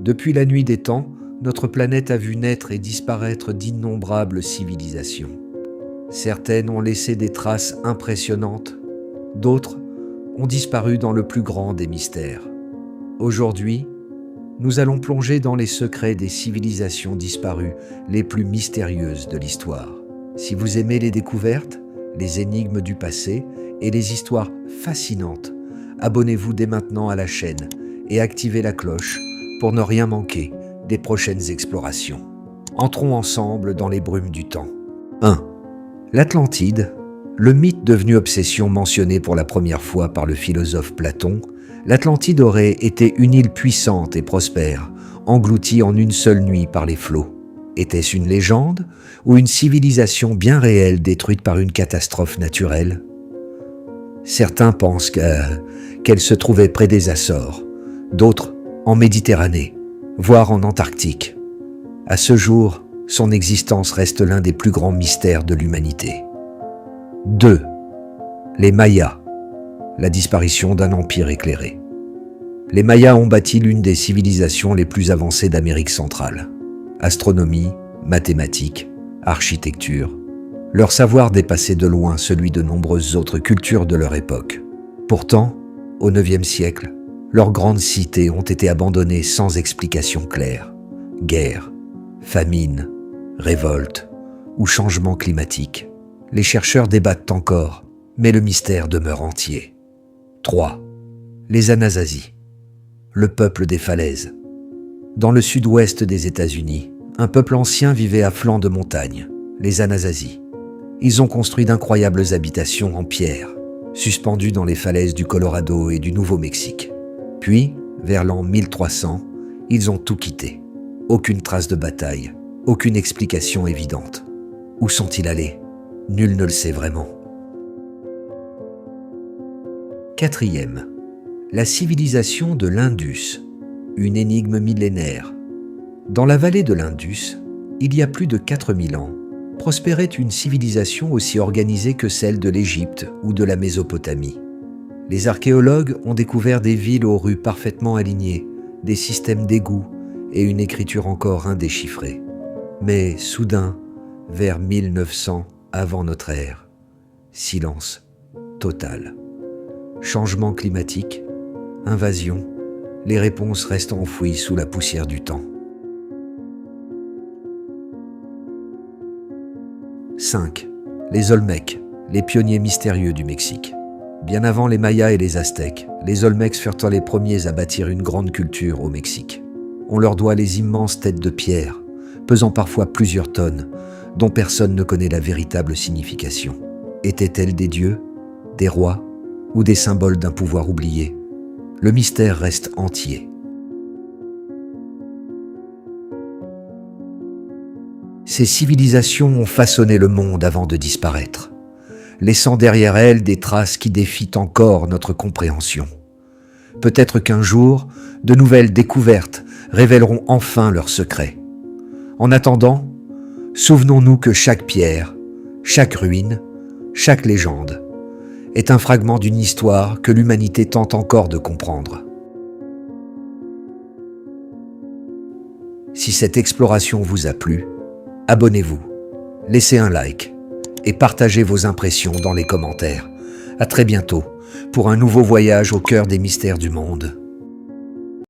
Depuis la nuit des temps, notre planète a vu naître et disparaître d'innombrables civilisations. Certaines ont laissé des traces impressionnantes, d'autres ont disparu dans le plus grand des mystères. Aujourd'hui, nous allons plonger dans les secrets des civilisations disparues les plus mystérieuses de l'histoire. Si vous aimez les découvertes, les énigmes du passé et les histoires fascinantes, abonnez-vous dès maintenant à la chaîne et activez la cloche pour ne rien manquer des prochaines explorations. Entrons ensemble dans les brumes du temps. 1. L'Atlantide, le mythe devenu obsession mentionné pour la première fois par le philosophe Platon, l'Atlantide aurait été une île puissante et prospère, engloutie en une seule nuit par les flots. Était-ce une légende ou une civilisation bien réelle détruite par une catastrophe naturelle? Certains pensent qu'elle se trouvait près des Açores, d'autres en Méditerranée, voire en Antarctique. À ce jour, son existence reste l'un des plus grands mystères de l'humanité. 2. Les Mayas, la disparition d'un empire éclairé. Les Mayas ont bâti l'une des civilisations les plus avancées d'Amérique centrale. Astronomie, mathématiques, architecture. Leur savoir dépassait de loin celui de nombreuses autres cultures de leur époque. Pourtant, au IXe siècle, leurs grandes cités ont été abandonnées sans explication claire. Guerre, famine, révolte ou changement climatique. Les chercheurs débattent encore, mais le mystère demeure entier. 3. Les Anasazi, le peuple des falaises. Dans le sud-ouest des États-Unis, un peuple ancien vivait à flanc de montagne, les Anasazi. Ils ont construit d'incroyables habitations en pierre, suspendues dans les falaises du Colorado et du Nouveau-Mexique. Puis, vers l'an 1300, ils ont tout quitté. Aucune trace de bataille, aucune explication évidente. Où sont-ils allés? Nul ne le sait vraiment. 4. La civilisation de l'Indus, une énigme millénaire. Dans la vallée de l'Indus, il y a plus de 4000 ans, prospérait une civilisation aussi organisée que celle de l'Égypte ou de la Mésopotamie. Les archéologues ont découvert des villes aux rues parfaitement alignées, des systèmes d'égouts et une écriture encore indéchiffrée. Mais soudain, vers 1900 avant notre ère, silence total. Changement climatique, invasion, les réponses restent enfouies sous la poussière du temps. 5. Les Olmèques, les pionniers mystérieux du Mexique. Bien avant les Mayas et les Aztèques, les Olmèques furent les premiers à bâtir une grande culture au Mexique. On leur doit les immenses têtes de pierre, pesant parfois plusieurs tonnes, dont personne ne connaît la véritable signification. Étaient-elles des dieux, des rois ou des symboles d'un pouvoir oublié? Le mystère reste entier. Ces civilisations ont façonné le monde avant de disparaître, laissant derrière elles des traces qui défient encore notre compréhension. Peut-être qu'un jour, de nouvelles découvertes révéleront enfin leurs secrets. En attendant, souvenons-nous que chaque pierre, chaque ruine, chaque légende est un fragment d'une histoire que l'humanité tente encore de comprendre. Si cette exploration vous a plu, abonnez-vous, laissez un like et partagez vos impressions dans les commentaires. À très bientôt pour un nouveau voyage au cœur des mystères du monde.